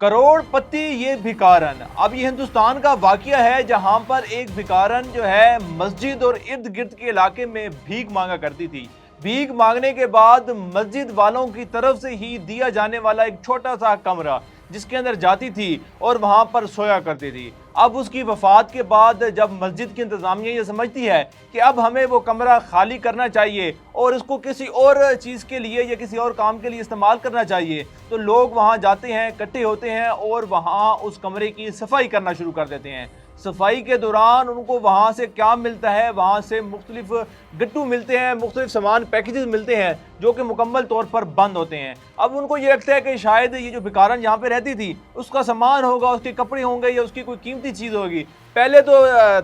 کروڑ پتی یہ بھکارن۔ اب یہ ہندوستان کا واقعہ ہے جہاں پر ایک بھکارن جو ہے مسجد اور ارد گرد کے علاقے میں بھیک مانگا کرتی تھی۔ بھیک مانگنے کے بعد مسجد والوں کی طرف سے ہی دیا جانے والا ایک چھوٹا سا کمرہ جس کے اندر جاتی تھی اور وہاں پر سویا کرتی تھی۔ اب اس کی وفات کے بعد جب مسجد کی انتظامیہ یہ سمجھتی ہے کہ اب ہمیں وہ کمرہ خالی کرنا چاہیے اور اس کو کسی اور چیز کے لیے یا کسی اور کام کے لیے استعمال کرنا چاہیے، تو لوگ وہاں جاتے ہیں، اکٹھے ہوتے ہیں اور وہاں اس کمرے کی صفائی کرنا شروع کر دیتے ہیں۔ صفائی کے دوران ان کو وہاں سے کیا ملتا ہے؟ وہاں سے مختلف گٹو ملتے ہیں، مختلف سامان پیکیجز ملتے ہیں جو کہ مکمل طور پر بند ہوتے ہیں۔ اب ان کو یہ لگتا ہے کہ شاید یہ جو بھکارن یہاں پہ رہتی تھی اس کا سامان ہوگا، اس کے کپڑے ہوں گے یا اس کی کوئی قیمتی چیز ہوگی۔ پہلے تو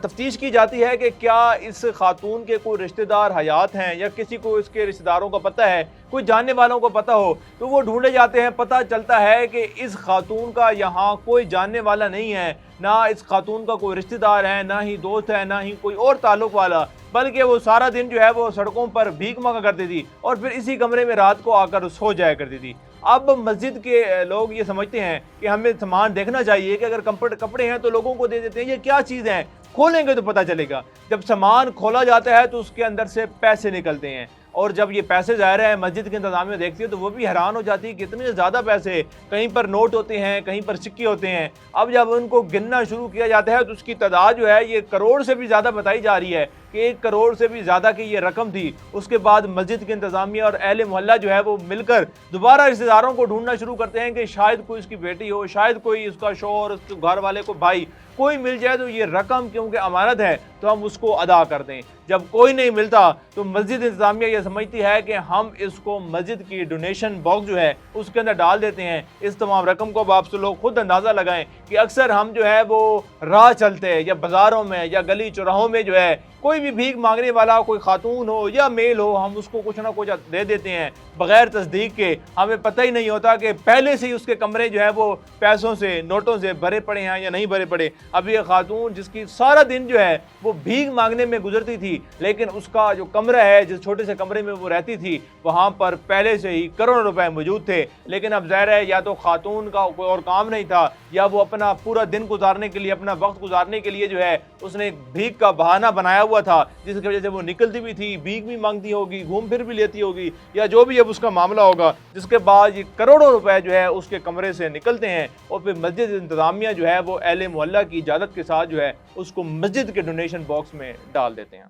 تفتیش کی جاتی ہے کہ کیا اس خاتون کے کوئی رشتہ دار حیات ہیں یا کسی کو اس کے رشتہ داروں کا پتہ ہے، کوئی جاننے والوں کو پتہ ہو، تو وہ ڈھونڈے جاتے ہیں۔ پتہ چلتا ہے کہ اس خاتون کا یہاں کوئی جاننے والا نہیں ہے، نہ اس خاتون کا کوئی رشتہ دار ہے، نہ ہی دوست ہے، نہ ہی کوئی اور تعلق والا، بلکہ وہ سارا دن جو ہے وہ سڑکوں پر بھیک مانگا کرتی تھی اور پھر اسی کمرے میں رات کو آ کر سو جایا کرتی تھی۔ اب مسجد کے لوگ یہ سمجھتے ہیں کہ ہمیں سامان دیکھنا چاہیے کہ اگر کپڑے ہیں تو لوگوں کو دے دیتے ہیں، یہ کیا چیز ہے، کھولیں گے تو پتہ چلے گا۔ جب سامان کھولا جاتا ہے تو اس کے اندر سے پیسے نکلتے ہیں، اور جب یہ پیسے ظاہر ہے مسجد کے انتظامیہ دیکھتی ہے تو وہ بھی حیران ہو جاتی ہے کہ اتنے زیادہ پیسے، کہیں پر نوٹ ہوتے ہیں، کہیں پر سکے ہوتے ہیں۔ اب جب ان کو گننا شروع کیا جاتا ہے تو اس کی تعداد جو ہے یہ کروڑ سے بھی زیادہ بتائی جا رہی ہے کہ 1 کروڑ سے بھی زیادہ کی یہ رقم تھی۔ اس کے بعد مسجد کے انتظامیہ اور اہل محلہ جو ہے وہ مل کر دوبارہ رشتہ داروں کو ڈھونڈنا شروع کرتے ہیں کہ شاید کوئی اس کی بیٹی ہو، شاید کوئی اس کا شوہر، اس کے گھر والے کو بھائی کوئی مل جائے تو یہ رقم کیونکہ امانت ہے تو ہم اس کو ادا کر دیں۔ جب کوئی نہیں ملتا تو مسجد انتظامیہ یہ سمجھتی ہے کہ ہم اس کو مسجد کی ڈونیشن باکس جو ہے اس کے اندر ڈال دیتے ہیں۔ اس تمام رقم کو آپ سے لوگ خود اندازہ لگائیں کہ اکثر ہم جو ہے وہ راہ چلتے یا بازاروں میں یا گلی چوراہوں میں جو ہے کوئی بھی بھیک مانگنے والا، کوئی خاتون ہو یا میل ہو، ہم اس کو کچھ نہ کچھ دے دیتے ہیں بغیر تصدیق کے۔ ہمیں پتہ ہی نہیں ہوتا کہ پہلے سے ہی اس کے کمرے جو ہے وہ پیسوں سے، نوٹوں سے بھرے پڑے ہیں یا نہیں بھرے پڑے۔ اب یہ خاتون جس کی سارا دن جو ہے وہ بھیک مانگنے میں گزرتی تھی، لیکن اس کا جو کمرہ ہے، جس چھوٹے سے کمرے میں وہ رہتی تھی، وہاں پر پہلے سے ہی کروڑوں روپے موجود تھے۔ لیکن اب ظاہر ہے یا تو خاتون کا کوئی اور کام نہیں تھا یا وہ اپنا پورا دن گزارنے کے لیے، اپنا وقت گزارنے کے لیے جو ہے اس نے بھیک کا بہانہ بنایا ہوا تھا، جس کی وجہ سے وہ نکلتی بھی تھی، بھیک بھی مانگتی ہوگی، گھوم پھر بھی لیتی ہوگی، یا جو بھی اب اس کا معاملہ ہوگا، جس کے بعد یہ کروڑوں روپے جو ہے اس کے کمرے سے نکلتے ہیں اور پھر مسجد انتظامیہ جو ہے وہ اہل محلہ کی اجازت کے ساتھ جو ہے اس کو مسجد کے ڈونیشن باکس میں ڈال دیتے ہیں۔